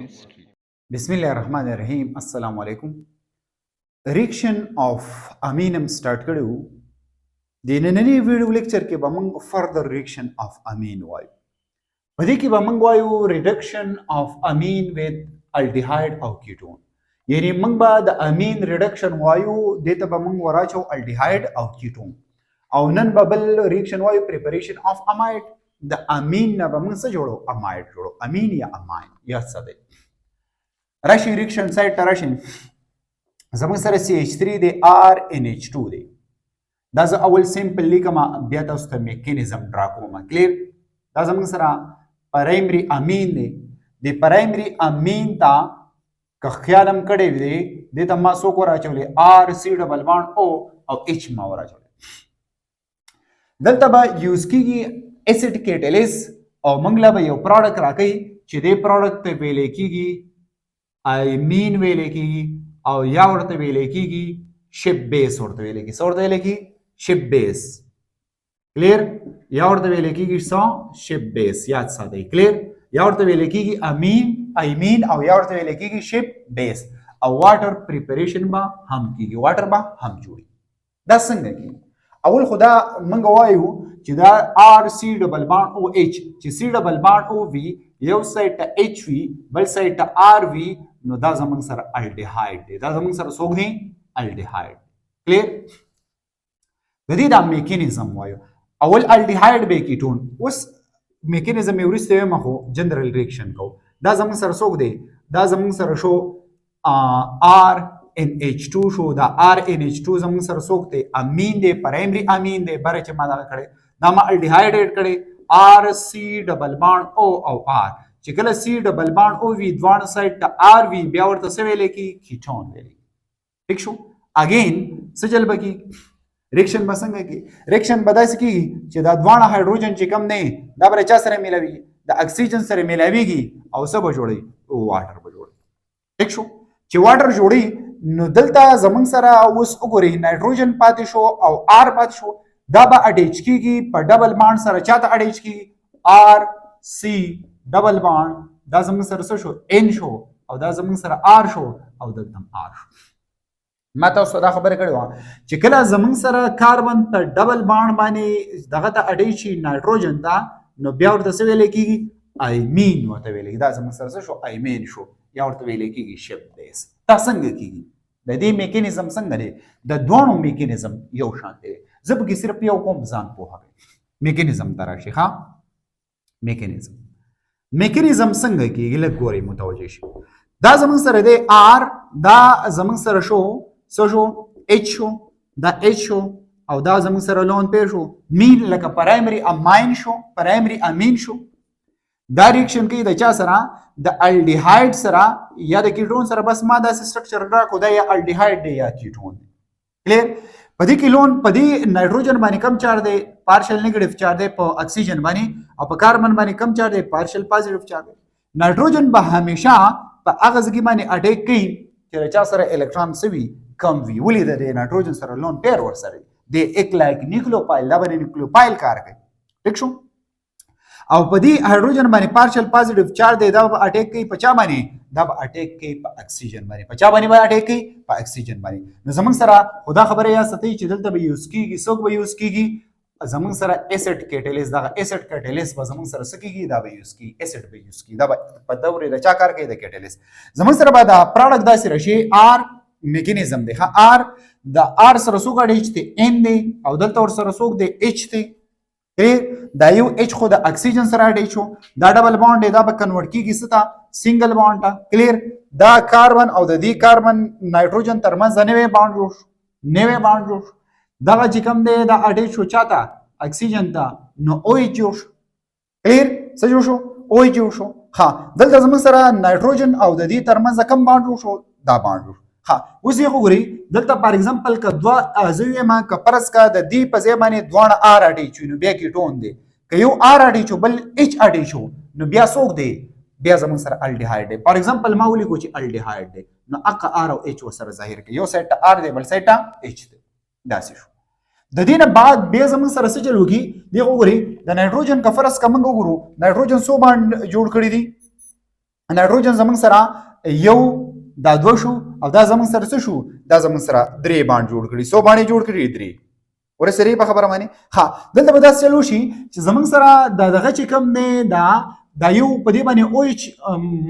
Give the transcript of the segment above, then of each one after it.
बिस्मिल्लाहिर्रहमानिर्रहीम अस्सलाम वालेकुम रिएक्शन ऑफ अमीनम स्टार्ट करू د نننی ویډیو لیکچر کې به موږ فردر ریएक्शन اف امین وایو په دې کې به موږ وایو ریډکشن اف امین وذ الډیهاید او کیټون یعنی موږ به د امین ریډکشن وایو دې ته به موږ وراچو الډیهاید او کیټون او نن به بل ریएक्शन وایو پریپریشن اف اماید د امین نه به موږ څه جوړو اماید جوړو امین یا اماین یا څه دی راشي ریएक्शन سایت ته راشي زموږ سره CH3 دی RNH2 دی دا زه اول سیمپل لیکم بیا تاسو ته میکانیزم ډرا کوم کلیر دا زموږ سره پرایمري امین دی د پرایمري امین ته که خیال هم کړی وي دې ته ما څوک وراچولی RC ډبل بانډ O او H ما وراچولی دلته به یوز کیږي اسید کیټالیز او موږ له به یو پروډکټ راکوي چې دې پروډکټ ته ویلی کیږي امین ویلې کیږي او یا ورته ویلې کیږي شپ بیس ورته ویلې کیږي څه ورته ویلې کیږي شپ بیس کلیر یا ورته ویلې کیږي څه شپ بیس یاد ساتئ کلیر یا ورته ویلې کیږي امین او یا ورته ویلې کیږي شپ بیس او واټر پریپریشن به هم کیږي واټر به هم جوړي دا څنګه کیږي اول خدا موږ وایو چې دا RC ډبل بانډ OH چې C ډبل بانډ OV یو سایت ته H وي بل سایت ته R وي نو دا زمونږ سره الډیهاید دی دا زمونږ سره څوک دی الډیهاید کلیر د دې دا میکانیزم وایو اول الډیهاید به کیټون اوس میکانیزم یې وروسته وایم خو جنرال ریएक्शन کو دا زمونږ سره څوک دی دا زمونږ سره شو RNH2 شو دا RNH2 زمونږ سره څوک دی امین دی پرایمري امین دی بره چې ما دا کړی دا ما الډیهاید اډ کړی RC ډبل بانډ O او R چې کله C ډبل بانډ O وي دواړه سایډ ته R وي بیا ورته څه ویلې کی کیټون ویلې ٹھیک شو اگین څه چل بکی ریएक्शन به څنګه کی ریएक्शन به داسې کیږي چې دا دواړه هایدروجن چې کم نه دا بر چا سره ملاوي د اکسیجن سره ملاويږي او څه به جوړي واټر به جوړي ٹھیک شو چې واټر جوړي نو دلته زمون سره اوس وګورئ نایټروجن پاتې شو او R پاتې شو دا به اټیچ کیږي په ډبل بانډ سره چاته اټیچ کیږي RC ډبل بانډ دا زموږ سره څه شو N شو او دا زموږ سره R شو او دلته R شو ما تاسو دا خبره کړې وه چې کله زموږ سره کاربن په ډبل بانډ باندې دغه ته اټیچ شي نایټروجن ته نو بیا ورته څه ویلی کیږي ایمین ورته ویلی کیږي دا زموږ سره څه شو ایمین شو یا ورته ویلی کیږي شپ بیس دا څنګه کیږي د دې میکانیزم څنګه دی د دوه میکانیزم یو شان دی زه به صرف یو کوم ځان پوهوي میکانیزم ته راشي ها میکانیزم څنګه کیږي لږ ګورئ متوجه شي دا زموږ سره دی R دا زموږ سره شو څه شو H شو دا H شو او دا زموږ سره لون پیر شو مین لکه پرایمري اماین شو پرایمري امین شو دا ریएक्शन کوي د چا سره د الډیهاید سره یا د کیټون سره بس ما دا سټرکچر ډرا کو دا یا الډیهاید دی یا کیټون کلیر په دې کې لون په دې نایټروجن باندې کم چارج دی پارشل نیگیټیو چارج دی په اکسیجن باندې او په کاربن باندې کم چارج دی پارشل پازیټیو چارج دی نایټروجن به همیشه په هغه ځای باندې اټیک کوي چې چا سره الکترون سوي کم وي ولې د نایټروجن سره لون پیر ور سره دی ایک لایک نیوکلیوفایل دا باندې نیوکلیوفایل کار کوي ٹھیک شو او په دې هایدروجن باندې پارشل پازیټیو چارج دی دا به اټیک کوي په چا باندې دا به اټیک کوي په اکسیجن باندې په چا باندې به اټیک کوي په اکسیجن باندې نو زموږ سره خدا خبره یا ستې چې دلته به یوز کیږي څوک به یوز کیږي زموږ سره اسید کیټالیز دا اسید کیټالیز به زموږ سره څه کیږي دا به یوز کیږي اسید به یوز کیږي دا په دورې د چا کار کوي د کیټالیز زموږ سره به دا پروډکټ داسې راشي R میکانیزم دی ها R د R سره څوک اټیچ دی N دی او دلته ور سره څوک دی H دی دا یو H خو د اکسیجن سره اټیچ شو دا ډبل بانډ دی دا به کنورټ کیږي څه ته سنگل بانډ ته کلیر دا کاربن او د دې کاربن نایټروجن ترمنځ نوې بانډ جوړ شو نوې بانډ جوړ شو دغه چې کوم دی دا اټیچ شو چاته اکسیجن ته نو OH جوړ شو کلیر څه جوړ شو OH جوړ شو ها دلته زموږ سره نایټروجن او د دې ترمنځ کم بانډ جوړ شو دا بانډ جوړ ها اوس یې وګورئ دلته فار ایگزامپل که دوه زوی ما که پرس کا د دې په ځای باندې دواړه R اټیچ وي نو بیا کیټون دی که یو R اټیچ بل H اټیچ نو بیا څوک دی بیا زموږ سره الډیهاید دی فار ایگزامپل ما ولیکو چې الډیهاید دی نو اقا R او H ورسره ظاهر کوي یو سایډ ته R دی بل سایډ ته H دی داسې شو د دې نه بعد بیا زموږ سره څه چل وکړي دی وګورئ د نایټروجن که فرض که موږ وګورو نایټروجن څو بانډ جوړ کړي دي نایټروجن زمونږ سره یو دا دوه شو او دا زمونږ سره څه شو دا زمونږ سره درې باند جوړ کړي څو باندې جوړ کړي درې ورسره په خبره باندې ها دلته به داسې چلو شي چې زمونږ سره دغه چې کوم دی دا یو په دې باندې او ایچ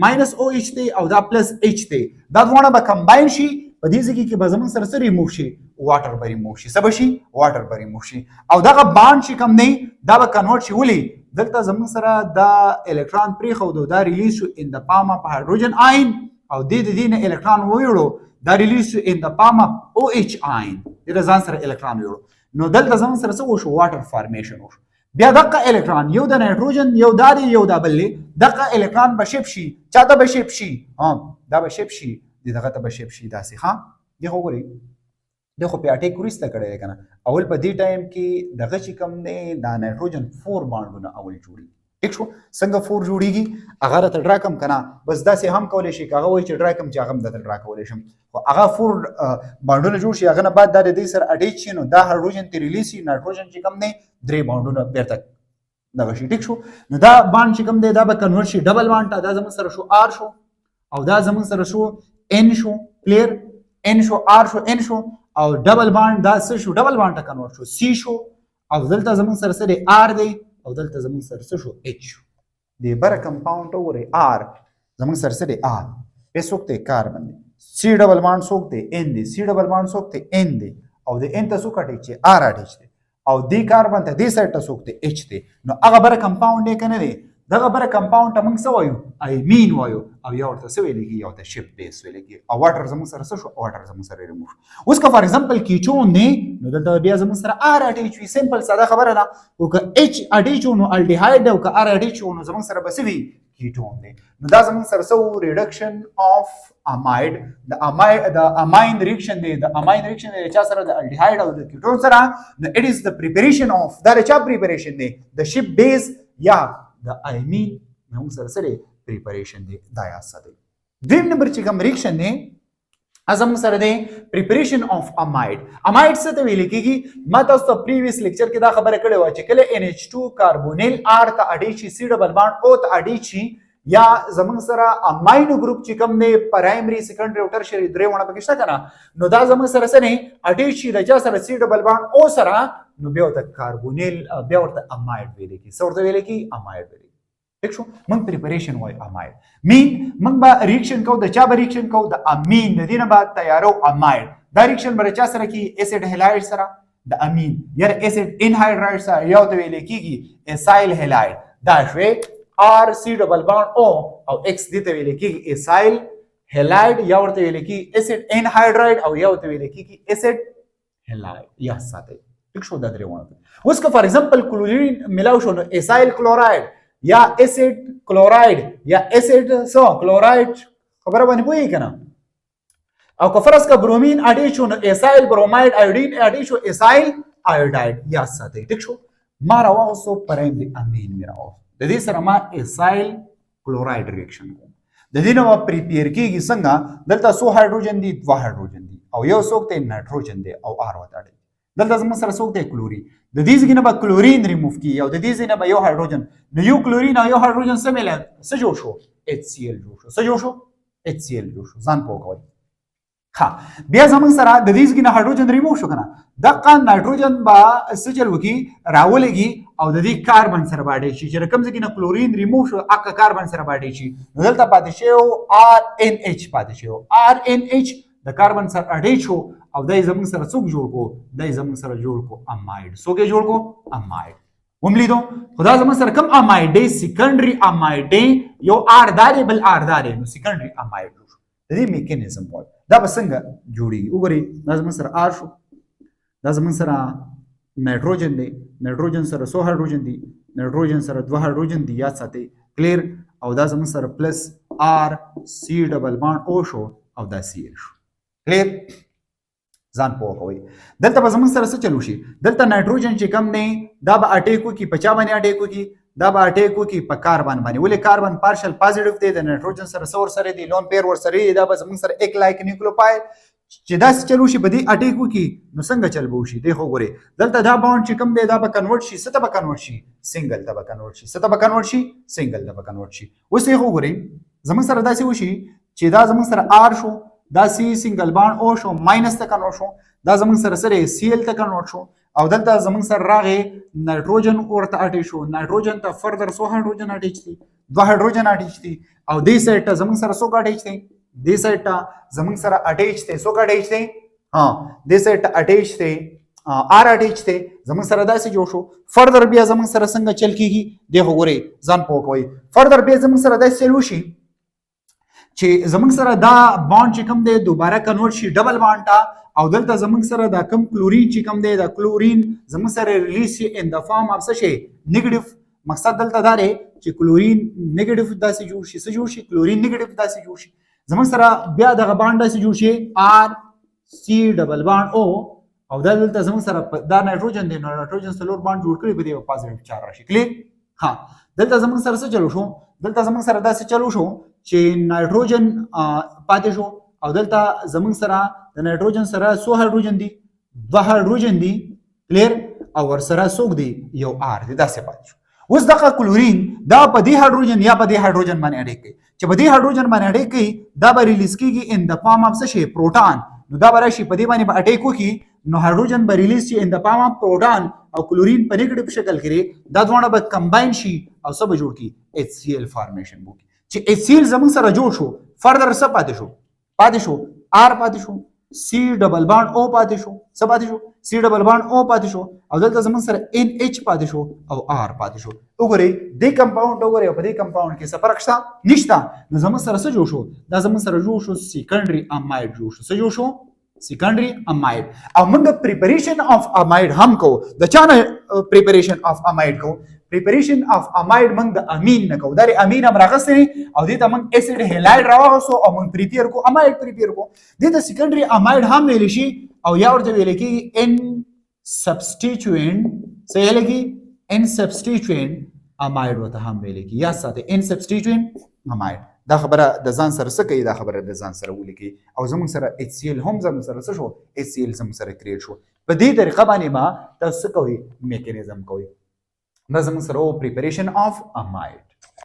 ماینس او ایچ دی او دا پلس ایچ دی دا دواړه به کمباین شي په دې ځای کې به زمونږ سره څه ریموو شي واټر به ریموو شي څه به شي واټر به ریموو شي او دغه باند چې کوم دی دا به کنورټ شي ولې دلته زمونږ سره دا الکترون پرېښودو دا ریلیز شو ان د پام اف هایدروجن آین او دې نه الکترون ویوړو دا ریلیز شو ان د پام اف او ایچ آین دې ځان سره الکترون ویوړو نو دلته زمونږ سره څه وشو واټر فارمیشن وشو بیا دغه الکترون یو د نایټروجن یو دا یو دا بل دغه الکترون به شپ شي چاته به شپ شي دا به شپ شي دغه ته به شپ شي داسې ها دغه وګورئ دغه په اټیک وروسته کړی دی کنه اول په دې ټایم کې دغه چې کوم دی دا نایټروجن 4 بانډونه اول جوړي ٹھیک شو څنګه 4 جوړیږي هغه راته ډرا کم کنه بس داسې هم کولی شي هغه وایي چې ډرا کم چې هغه هم درته ډرا کولی شم خو هغه 4 بانډونه جوړ شي هغه نه بعد دا د دې سره اټیچ شي نو دا هایدروجن ته ریلیز شي نایټروجن چې کوم دی 3 بانډونه بیرته دغه شي ټیک شو نو دا باند چې کوم دی دا به کنورټ شي ډبل باند ته دا زموږ سره شو آر شو او دا زموږ سره شو ان شو کلیر ان شو آر شو ان شو او ډبل باند دا څه شو ډبل باند ته کنورټ شو سی شو او دلته زموږ سره څه دی آر دی او دلته زموږ سره څه شو ایچ شو دی بره کمپاوند ته وګورئ آر زموږ سره څه دی آر په څوک دی کاربن دی سی ډبل باند څوک دی ان دی سی ډبل باند څوک دی ان دی او د ان ته څوک اټیچ دی آر اټیچ دی او دی کاربن ته دې سایډ ته څوک دی ایچ دی نو هغه بره کمپاوند دی کنه دی دغه بره کمپاوند ته موږ څه وایو ایمین وایو او یو ورته څه ویل کېږي یو ته شپ بیس ویل کېږي او واټر زموږ سره څه شو واټر زموږ سره ریموو شو اوس که فار ایگزامپل کیټون دی نو دلته بیا زموږ سره آر اټیچ وي سمپل ساده خبره ده او که ایچ اټیچ نو الډیهایډ او که آر اټیچ نو زموږ سره به څه وي کیټون دی نو دا زموږ سره څه ریډکشن اف اماید د اماین ریاکشن دی د اماین ریاکشن دی چا سره د الډیهایډ او د کیټون سره نو اټ از د پریپریشن اف دا چا پریپریشن دی د شپ بیس یا د ایمین موږ سره سره پریپریشن دی دا یا ساده دیم نمبر چې کوم ریاکشن دی ازم سره دی پریپریشن اف اماید اماید څه ته ویل کېږي ما تاسو ته پریویس لیکچر کې دا خبره کړې و چې کله NH2 کاربونیل آر ته اډی شي سی ډبل باند او ته اډی شي یا زمونږ سره اماینو گروپ چې کوم دی پرایمري سیکنډري او ټرشري درې ونه پکې شته کنه نو دا زمونږ سره څه نه اډی شي د چا سره سی ډبل باند او سره نو بیا ورته کاربونیل بیا ورته اماید ویل کېږي څه ورته ویل کېږي اماید ویل ٹھیک شو موږ پریپریشن وای اماید مین موږ به ریاکشن کو د چا به ریاکشن کو د امین د دینه بعد تیارو اماید دا ریاکشن بر چا سره کی اسید هلایډ سره د امین یا اسید انهایډرایډ سره یو ته ویل کېږي اسایل هلایډ دا شوی آر سی ډبل باند او ایکس دې ته ویل کېږي اسایل هلایډ یا ورته ویل کېږي اسید انهایډرایډ او یو ته ویل کېږي اسید هلایډ یا ساته ٹھیک شو دا درې ونه اوس که فار ایگزامپل کلورین ملاو شو نو اسایل کلورایډ یا ایسڈ کلورائد یا ایسڈ سو کلورائد خبره باندې پوهیږئ کنه او که فرض کا برومین اډی شو نو ایسایل برومایډ ایوډین اډی شو ایسایل ایوډایډ یا ساتي ٹھیک شو ما راوستو پرایمري امین می راوستو د دې سره ما ایسایل کلورایډ ریاکشن کوم د دې نو پریپیر کیږي څنګه دلته سو هایدروجن دي دوه هایدروجن دي او یو څوک ته نایټروجن دي او آر وتاړي دلته زموږ سره څوک دی کلورین د دې ځای نه به کلورین ریموو کیږي او د دې ځای نه به یو هایدروجن نو یو کلورین او یو هایدروجن څه مل څه جوړ شو HCl جوړ شو څه جوړ شو HCl جوړ شو ځان پوه کوئ ها بیا زموږ سره د دې ځای نه هایدروجن ریموو شو کنه دغه نایټروجن با څه چل وکي راولېږي او د دې کاربن سره باندې شي چې کوم ځای نه کلورین ریموو شو اکه کاربن سره باندې شي نو دلته پاتې شو RNH پاتې شو RNH د کاربن سره اډی شو او دای زموږ سره څوک جوړ کو دای زموږ سره جوړ کو اماید څوک جوړ کو اماید وملیدو خدا زموږ سره کم اماید دی سیکنډري اماید دی یو آر داري بل آر داري نو سیکنډري اماید شو د دې میکانیزم وای دا به څنګه جوړیږي وګورئ دا زموږ سره آر شو دا زموږ سره نایټروجن دی نایټروجن سره سو هایدروجن دی نایټروجن سره دوه هایدروجن دی یاد ساتئ کلیر او دا زموږ سره پلس آر سی ډبل باند او شو او دا سی شو کلیر ځان پوه کوئ دلته به زموږ سره څه چلو شي دلته نایټروجن چې کم دی دا به اټیک وکړي په چا باندې اټیک وکړي دا به اټیک وکړي په کاربن باندې ولې کاربن پارشل پازیټیو دی د نایټروجن سره څه ورسره دی لون پیر ورسره دی دا به زموږ سره ایک لایک نیوکلیوفایل چې دا چل وشي په دې اټیکو کې نو څنګه چل به وشي دی خو ګورئ دلته دا باونډ چې کوم دی دا به کنورټ شي څه ته به کنورټ شي سنگل ته به کنورټ شي څه ته به کنورټ شي سنگل ته به کنورټ شي اوس یې خو ګورئ زموږ سره داسې وشي چې دا زموږ سره آر شو دا سی سنگل باند او شو ماینس ته کنورټ شو دا زموږ سره سره سی ال ته کنورټ شو او دلته زموږ سره راغې نایټروجن ورته اټیچ شو نایټروجن ته فردر سو هایدروجن اټیچ دي دوه هایدروجن اټیچ دي او دې سایډ ته زموږ سره څوک اټیچ دي دې سایډ ته زموږ سره اټیچ دي څوک اټیچ دي دې سایډ ته اټیچ دي آر اټیچ دي زموږ سره داسې جوړ شو فردر بیا زموږ سره څنګه چل کیږي دی خو ګورئ ځان پوه کوئ فردر بیا زموږ سره داسې چل وشي چې زموږ سره دا بانډ چې کوم دی دوباره کنورټ شي ډبل بانډ ته او دلته زموږ سره دا کم کلورین چې کوم دی دا کلورین زموږ سره ریلیز شي ان د فارم اف څه شي نیگیټیو مقصد دلته دا دی چې کلورین نیگیټیو داسې جوړ شي څه جوړ شي کلورین نیگیټیو داسې جوړ شي زموږ سره بیا دغه بانډ داسې جوړ شي آر سی ډبل بانډ او دا دلته زموږ سره دا نایټروجن دی نو نایټروجن څلور بانډ جوړ کړي په دې پازیټیو چارج راشي کلیر دلته زموږ سره څه چلو شو دلته زموږ سره داسې چلو شو چې نایټروجن پاتې شو او دلته زموږ سره د نایټروجن سره څو هایدروجن دي دوه هایدروجن دي کلیر او ورسره څوک دی یو آر دی داسې پاتې شو اوس دغه کلورین دا په دې هایدروجن یا په دې هایدروجن باندې اډیک کوي چې په دې هایدروجن باندې اډیک کوي دا به ریلیز کیږي ان د فارم اف څه شي پروټون نو دا به راشي په دې باندې به اټیک وکړي نو هایدروجن به ریلیز شي ان د فارم اف پروټون او کلورین په نیگیټیو شکل کې دا دواړه به کمباین شي او څه به جوړ کړي HCl فارمیشن وکړي چې HCl زموږ سره جوړ شو فردر څه پاتې شو آر پاتې شو سی ډبل بانډ او پاتې شو څه پاتې شو سی ډبل بانډ او پاتې شو او دلته زموږ سره NH پاتې شو او آر پاتې شو وګورئ دې کمپاوند وګورئ په دې کمپاوند کې څه فرق شته نشته نو زموږ سره څه جوړ شو دا زموږ سره جوړ شو سیکنډري اماید جوړ شو څه جوړ شو سیکنډري اماید او موږ پریپریشن اف اماید هم کو د چانه پریپریشن اف اماید کو پریپریشن اف اماید موږ د امین نه کو دا امین هم راغستې او دې ته موږ اسید هلایډ راوغسو او موږ پریپیر کو اماید پریپیر کو دې ته سیکنډري اماید هم ویل شي او یا ورته ویل کېږي ان سبسټیټیوئنټ څه ویل کېږي ان سبسټیټیوئنټ اماید ورته هم ویل کېږي یا ساته ان سبسټیټیوئنټ اماید دا خبره د ځان سره څه کوي دا خبره د ځان سره ولیکي او زموږ سره HCl هم زموږ سره څه شو HCl زموږ سره کریټ شو په دې طریقه باندې ما تاسو کوي میکانیزم کوي دا زموږ سره پریپریشن اف اماید